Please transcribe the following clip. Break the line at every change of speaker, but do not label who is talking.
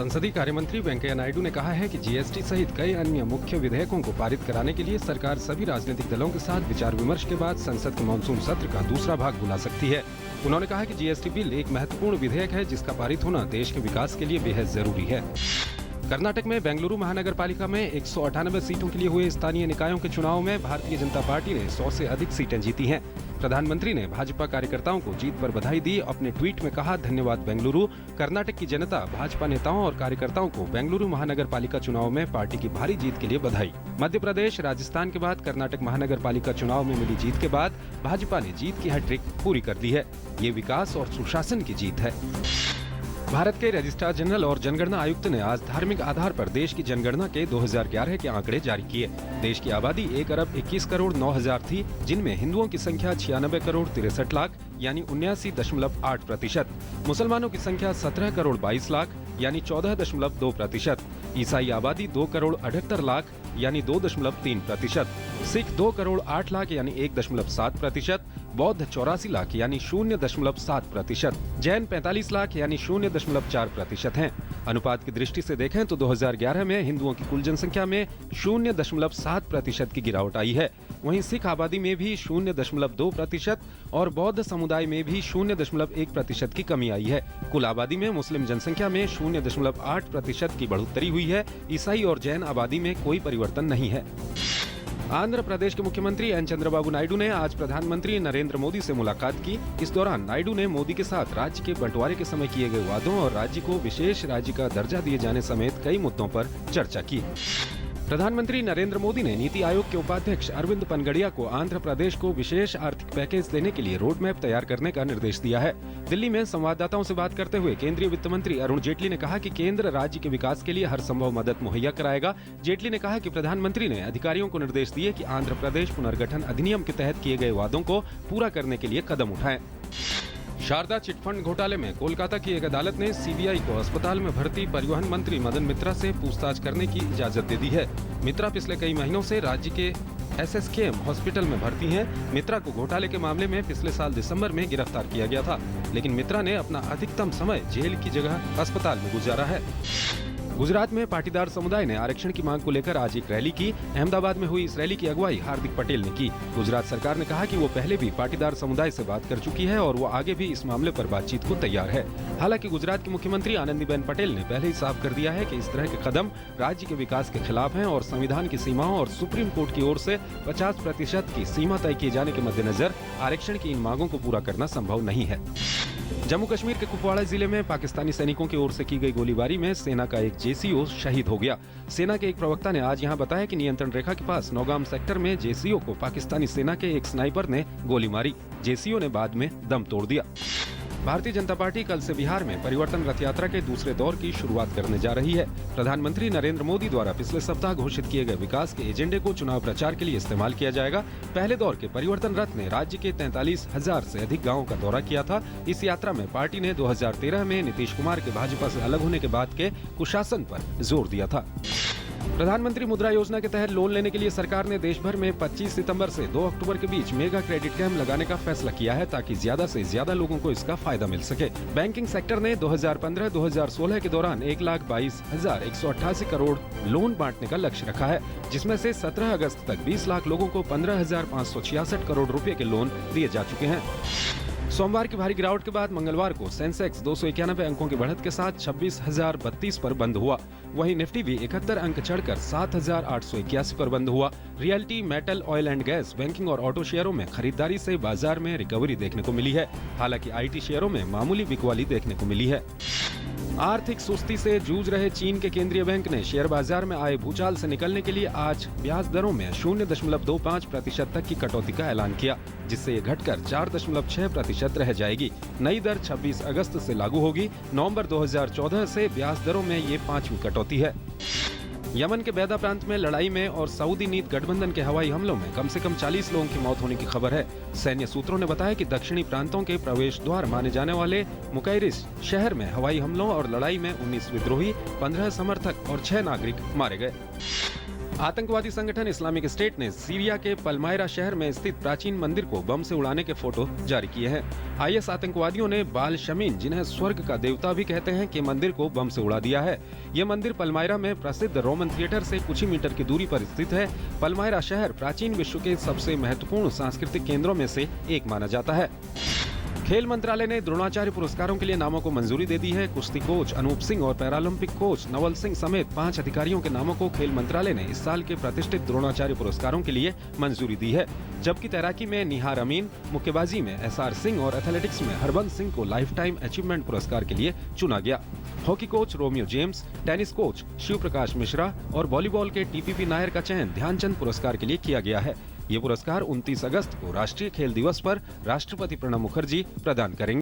संसदीय कार्य मंत्री वेंकैया नायडू ने कहा है कि जीएसटी सहित कई अन्य मुख्य विधेयकों को पारित कराने के लिए सरकार सभी राजनीतिक दलों के साथ विचार विमर्श के बाद संसद के मानसून सत्र का दूसरा भाग बुला सकती है। उन्होंने कहा कि जीएसटी बिल एक महत्वपूर्ण विधेयक है जिसका पारित होना देश के विकास के लिए बेहद जरूरी है। कर्नाटक में बेंगलुरु महानगर पालिका में 198 सीटों के लिए हुए स्थानीय निकायों के चुनाव में भारतीय जनता पार्टी ने 100 से अधिक सीटें जीती हैं। प्रधानमंत्री ने भाजपा कार्यकर्ताओं को जीत पर बधाई दी। अपने ट्वीट में कहा, धन्यवाद बेंगलुरु। कर्नाटक की जनता, भाजपा नेताओं और कार्यकर्ताओं को बेंगलुरु महानगर पालिका चुनाव में पार्टी की भारी जीत के लिए बधाई। मध्य प्रदेश, राजस्थान के बाद कर्नाटक महानगर पालिका चुनाव में मिली जीत के बाद भाजपा ने जीत की हैट्रिक पूरी कर दी है। ये विकास और सुशासन की जीत है। भारत के रजिस्ट्रार जनरल और जनगणना आयुक्त ने आज धार्मिक आधार पर देश की जनगणना के 2011 के आंकड़े जारी किए। देश की आबादी 1 अरब 21 करोड़ 9 हजार थी, जिनमें हिंदुओं की संख्या 96 करोड़ 63 लाख यानी 79.8%, मुसलमानों की संख्या 17 करोड़ 22 लाख यानी 14.2%, ईसाई आबादी 2 करोड़ 78 लाख यानी 2.3%, सिख 2 करोड़ 8 लाख यानी 1.7%, बौद्ध 84 लाख यानी 0.7%, जैन 45 लाख यानी 0.4% हैं। अनुपात की दृष्टि से देखें तो 2011 में हिंदुओं की कुल जनसंख्या में 0.7% की गिरावट आई है। वहीं सिख आबादी में भी 0.2% और बौद्ध समुदाय में भी 0.1% की कमी आई है। कुल आबादी में मुस्लिम जनसंख्या में 0.8% की बढ़ोतरी हुई है। ईसाई और जैन आबादी में कोई परिवर्तन नहीं है। आंध्र प्रदेश के मुख्यमंत्री एन चंद्रबाबू नायडू ने आज प्रधानमंत्री नरेंद्र मोदी से मुलाकात की। इस दौरान नायडू ने मोदी के साथ राज्य के बंटवारे के समय किए गए वादों और राज्य को विशेष राज्य का दर्जा दिए जाने समेत कई मुद्दों पर चर्चा की। प्रधानमंत्री नरेंद्र मोदी ने नीति आयोग के उपाध्यक्ष अरविंद पनगड़िया को आंध्र प्रदेश को विशेष आर्थिक पैकेज देने के लिए रोड मैप तैयार करने का निर्देश दिया है। दिल्ली में संवाददाताओं से बात करते हुए केंद्रीय वित्त मंत्री अरुण जेटली ने कहा कि केंद्र राज्य के विकास के लिए हर संभव मदद मुहैया कराएगा। जेटली ने कहा कि प्रधानमंत्री ने अधिकारियों को निर्देश दिए कि आंध्र प्रदेश पुनर्गठन अधिनियम के तहत किए गए वादों को पूरा करने के लिए कदम उठाएं। शारदा चिटफंड घोटाले में कोलकाता की एक अदालत ने सीबीआई को अस्पताल में भर्ती परिवहन मंत्री मदन मित्रा से पूछताछ करने की इजाजत दे दी है। मित्रा पिछले कई महीनों से राज्य के एसएसकेएम हॉस्पिटल में भर्ती हैं। मित्रा को घोटाले के मामले में पिछले साल दिसंबर में गिरफ्तार किया गया था, लेकिन मित्रा ने अपना अधिकतम समय जेल की जगह अस्पताल में गुजारा है। गुजरात में पाटीदार समुदाय ने आरक्षण की मांग को लेकर आज एक रैली की। अहमदाबाद में हुई इस रैली की अगुवाई हार्दिक पटेल ने की। गुजरात सरकार ने कहा कि वो पहले भी पाटीदार समुदाय से बात कर चुकी है और वो आगे भी इस मामले पर बातचीत को तैयार है। हालांकि गुजरात की मुख्यमंत्री आनंदीबेन पटेल ने पहले ही साफ कर दिया है कि इस तरह के कदम राज्य के विकास के खिलाफ हैं और संविधान की सीमाओं और सुप्रीम कोर्ट की ओर से 50% की सीमा तय किए जाने के मद्देनजर आरक्षण की इन मांगों को पूरा करना संभव नहीं है। जम्मू कश्मीर के कुपवाड़ा जिले में पाकिस्तानी सैनिकों की ओर से की गई गोलीबारी में सेना का एक जेसीओ शहीद हो गया। सेना के एक प्रवक्ता ने आज यहां बताया कि नियंत्रण रेखा के पास नौगाम सेक्टर में जेसीओ को पाकिस्तानी सेना के एक स्नाइपर ने गोली मारी। जेसीओ ने बाद में दम तोड़ दिया। भारतीय जनता पार्टी कल से बिहार में परिवर्तन रथ यात्रा के दूसरे दौर की शुरुआत करने जा रही है। प्रधानमंत्री नरेंद्र मोदी द्वारा पिछले सप्ताह घोषित किए गए विकास के एजेंडे को चुनाव प्रचार के लिए इस्तेमाल किया जाएगा। पहले दौर के परिवर्तन रथ ने राज्य के 43,000 से अधिक गाँवों का दौरा किया था। इस यात्रा में पार्टी ने 2013 में नीतीश कुमार के भाजपा से अलग होने के बाद के कुशासन पर जोर दिया था। प्रधानमंत्री मुद्रा योजना के तहत लोन लेने के लिए सरकार ने देश भर में 25 सितंबर से 2 अक्टूबर के बीच मेगा क्रेडिट कैंप लगाने का फैसला किया है ताकि ज्यादा से ज्यादा लोगों को इसका फायदा मिल सके। बैंकिंग सेक्टर ने 2015-2016 के दौरान 1,22,188 करोड़ लोन बांटने का लक्ष्य रखा है, जिसमें से 17 अगस्त तक 20 लाख लोगों को 15,566 करोड़ रुपए के लोन दिए जा चुके हैं। सोमवार की भारी गिरावट के बाद मंगलवार को सेंसेक्स 291 अंकों की बढ़त के साथ 26,032 पर बंद हुआ। वहीं निफ्टी भी 71 अंक चढ़कर 7,881 पर बंद हुआ। Realty, metal, oil and gas, banking और ऑटो शेयरों में खरीदारी से बाजार में रिकवरी देखने को मिली है। हालांकि आईटी शेयरों में मामूली बिकवाली देखने को मिली है। आर्थिक सुस्ती से जूझ रहे चीन के केंद्रीय बैंक ने शेयर बाजार में आए भूचाल से निकलने के लिए आज ब्याज दरों में 0.25% तक की कटौती का ऐलान किया, जिससे ये घटकर 4.6% रह जाएगी। नई दर 26 अगस्त से लागू होगी। नवंबर 2014 से ब्याज दरों में ये 5वीं कटौती है। यमन के बैदा प्रांत में लड़ाई में और सऊदी नीत गठबंधन के हवाई हमलों में कम से कम 40 लोगों की मौत होने की खबर है। सैन्य सूत्रों ने बताया कि दक्षिणी प्रांतों के प्रवेश द्वार माने जाने वाले मुकैरिस शहर में हवाई हमलों और लड़ाई में 19 विद्रोही, 15 समर्थक और 6 नागरिक मारे गए। आतंकवादी संगठन इस्लामिक स्टेट ने सीरिया के पलमायरा शहर में स्थित प्राचीन मंदिर को बम से उड़ाने के फोटो जारी किए हैं। आईएस आतंकवादियों ने बाल शमीन, जिन्हें स्वर्ग का देवता भी कहते हैं, के मंदिर को बम से उड़ा दिया है। ये मंदिर पलमायरा में प्रसिद्ध रोमन थिएटर से कुछ ही मीटर की दूरी पर स्थित है। पलमायरा शहर प्राचीन विश्व के सबसे महत्वपूर्ण सांस्कृतिक केंद्रों में से एक माना जाता है। खेल मंत्रालय ने द्रोणाचार्य पुरस्कारों के लिए नामों को मंजूरी दे दी है। कुश्ती कोच अनूप सिंह और पैरालंपिक कोच नवल सिंह समेत 5 अधिकारियों के नामों को खेल मंत्रालय ने इस साल के प्रतिष्ठित द्रोणाचार्य पुरस्कारों के लिए मंजूरी दी है। जबकि तैराकी में निहार अमीन, मुक्केबाजी में एसआर सिंह और एथलेटिक्स में हरबंस सिंह को लाइफ टाइम अचीवमेंट पुरस्कार के लिए चुना गया। Hockey coach Romeo James, tennis coach Shiv Prakash Mishra और वॉलीबॉल के टीपीपी नायर का चयन ध्यानचंद पुरस्कार के लिए किया गया है। ये पुरस्कार 29 अगस्त को राष्ट्रीय खेल दिवस पर राष्ट्रपति प्रणब मुखर्जी प्रदान करेंगे।